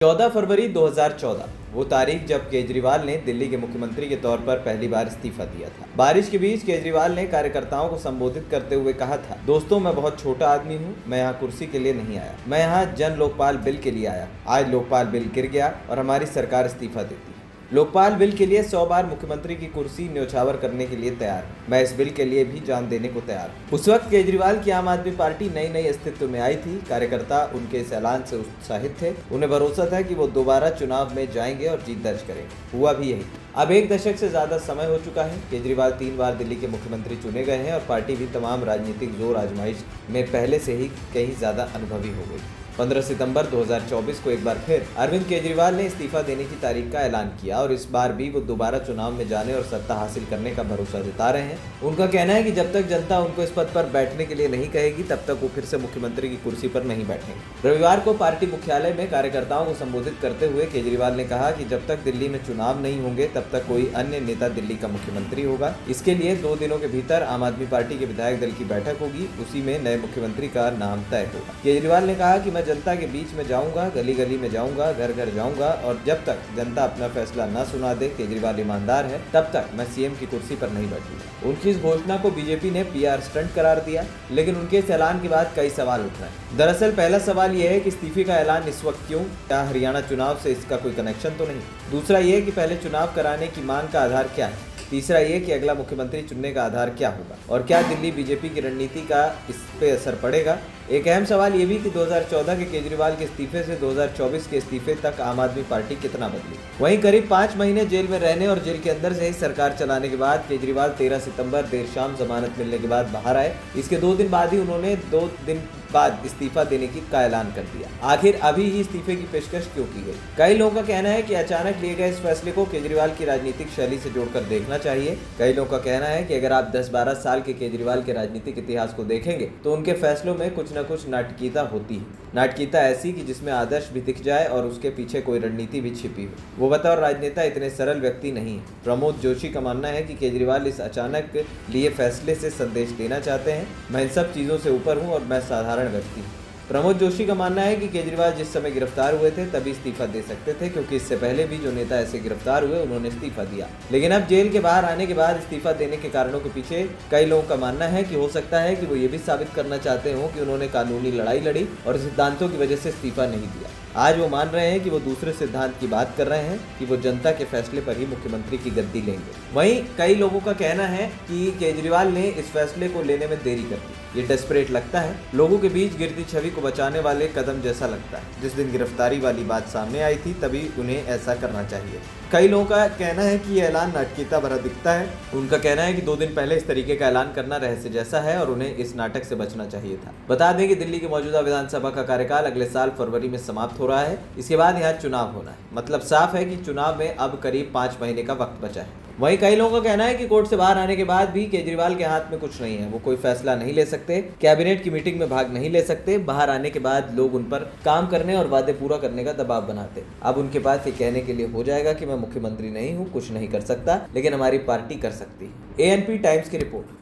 14 फरवरी 2014 वो तारीख जब केजरीवाल ने दिल्ली के मुख्यमंत्री के तौर पर पहली बार इस्तीफा दिया था। बारिश के बीच केजरीवाल ने कार्यकर्ताओं को संबोधित करते हुए कहा था, दोस्तों मैं बहुत छोटा आदमी हूँ, मैं यहाँ कुर्सी के लिए नहीं आया, मैं यहाँ जन लोकपाल बिल के लिए आया। आज लोकपाल बिल गिर गया और हमारी सरकार इस्तीफा देती है। लोकपाल बिल के लिए 100 बार मुख्यमंत्री की कुर्सी न्यौछावर करने के लिए तैयार। मैं इस बिल के लिए भी जान देने को तैयार। उस वक्त केजरीवाल की आम आदमी पार्टी नई नई अस्तित्व में आई थी। कार्यकर्ता उनके इस ऐलान से उत्साहित थे। उन्हें भरोसा था कि वो दोबारा चुनाव में जाएंगे और जीत दर्ज करेंगे। हुआ भी यही। अब एक दशक से ज्यादा समय हो चुका है। केजरीवाल 3 बार दिल्ली के मुख्यमंत्री चुने गए हैं और पार्टी भी तमाम राजनीतिक जोर आजमाइश में पहले से ही कहीं ज्यादा अनुभवी हो गई। 15 सितंबर 2024 को एक बार फिर अरविंद केजरीवाल ने इस्तीफा देने की तारीख का ऐलान किया और इस बार भी वो दोबारा चुनाव में जाने और सत्ता हासिल करने का भरोसा जता रहे हैं। उनका कहना है कि जब तक जनता उनको इस पद पर बैठने के लिए नहीं कहेगी तब तक वो फिर से मुख्यमंत्री की कुर्सी पर नहीं बैठेंगे। रविवार को पार्टी मुख्यालय में कार्यकर्ताओं को संबोधित करते हुए केजरीवाल ने कहा कि जब तक दिल्ली में चुनाव नहीं होंगे तब तक कोई अन्य नेता दिल्ली का मुख्यमंत्री होगा। इसके लिए 2 दिनों के भीतर आम आदमी पार्टी के विधायक दल की बैठक होगी, उसी में नए मुख्यमंत्री का नाम तय होगा। केजरीवाल ने कहा कि मैं जनता के बीच में जाऊंगा, गली गली में जाऊंगा, घर घर जाऊंगा और जब तक जनता अपना फैसला न सुना दे, केजरीवाल ईमानदार है, तब तक मैं सीएम की कुर्सी पर नहीं बैठूंगा। उनकी इस घोषणा को बीजेपी ने पीआर स्टंट करार दिया, लेकिन उनके इस ऐलान के बाद कई सवाल उठ रहे हैं। दरअसल पहला सवाल यह है कि इस्तीफे का ऐलान इस वक्त क्यों? क्या हरियाणा चुनाव से इसका कोई कनेक्शन तो नहीं? दूसरा ये कि पहले चुनाव कराने की मांग का आधार क्या है? तीसरा ये कि अगला मुख्यमंत्री चुनने का आधार क्या होगा और क्या दिल्ली बीजेपी की रणनीति का इस पे असर पड़ेगा? एक अहम सवाल ये भी कि 2014 के केजरीवाल के इस्तीफे से 2024 के इस्तीफे तक आम आदमी पार्टी कितना बदली। वहीं करीब 5 महीने जेल में रहने और जेल के अंदर से ही सरकार चलाने के बाद केजरीवाल 13 सितंबर देर शाम जमानत मिलने के बाद बाहर आए। इसके 2 दिन बाद ही उन्होंने 2 दिन बाद इस्तीफा देने का ऐलान कर दिया। आखिर अभी ही इस्तीफे की पेशकश क्यों की गई? कई लोगों का कहना है कि अचानक लिए गए इस फैसले को केजरीवाल की राजनीतिक शैली से जोड़कर देखना चाहिए। कई लोगों का कहना है कि अगर आप 10-12 साल के केजरीवाल के राजनीतिक इतिहास को देखेंगे तो उनके फैसलों में कुछ न कुछ नाटकीयता होती है। नाटकीयता ऐसी कि जिसमें आदर्श भी दिख जाए और उसके पीछे कोई रणनीति भी छिपी हो। वो बतौर राजनेता इतने सरल व्यक्ति नहीं है। प्रमोद जोशी का मानना है कि केजरीवाल इस अचानक लिए फैसले से संदेश देना चाहते हैं, मैं इन सब चीजों से ऊपर हूँ और मैं साधारण व्यक्ति हूँ। प्रमोद जोशी का मानना है कि केजरीवाल जिस समय गिरफ्तार हुए थे तभी इस्तीफा दे सकते थे, क्योंकि इससे पहले भी जो नेता ऐसे गिरफ्तार हुए उन्होंने इस्तीफा दिया। लेकिन अब जेल के बाहर आने के बाद इस्तीफा देने के कारणों के पीछे कई लोगों का मानना है कि हो सकता है कि वो ये भी साबित करना चाहते हो कि उन्होंने कानूनी लड़ाई लड़ी और सिद्धांतों की वजह से इस्तीफा नहीं दिया। आज वो मान रहे हैं कि वो दूसरे सिद्धांत की बात कर रहे हैं कि वो जनता के फैसले पर ही मुख्यमंत्री की गद्दी लेंगे। वहीं कई लोगों का कहना है कि केजरीवाल ने इस फैसले को लेने में देरी कर दी। ये डेस्परेट लगता है, लोगों के बीच गिरती छवि को बचाने वाले कदम जैसा लगता है। जिस दिन गिरफ्तारी वाली बात सामने आई थी तभी उन्हें ऐसा करना चाहिए। कई लोगों का कहना है कि यह ऐलान नाटकीयता भरा दिखता है। उनका कहना है कि 2 दिन पहले इस तरीके का ऐलान करना रहस्य जैसा है और उन्हें इस नाटक से बचना चाहिए था। बता दें कि दिल्ली की मौजूदा विधानसभा का कार्यकाल अगले साल फरवरी में समाप्त हो रहा है। इसके बाद यहाँ चुनाव होना है। मतलब साफ है कि चुनाव में अब करीब 5 महीने का वक्त बचा है। वहीं कई लोगों का कहना है कि कोर्ट से बाहर आने के बाद भी केजरीवाल के हाथ में कुछ नहीं है। वो कोई फैसला नहीं ले सकते, कैबिनेट की मीटिंग में भाग नहीं ले सकते। बाहर आने के बाद लोग उन पर काम करने और वादे पूरा करने का दबाव बनाते। अब उनके पास ये कहने के लिए हो जाएगा कि मैं मुख्यमंत्री नहीं हूँ, कुछ नहीं कर सकता, लेकिन हमारी पार्टी कर सकती है। ANP टाइम्स की रिपोर्ट।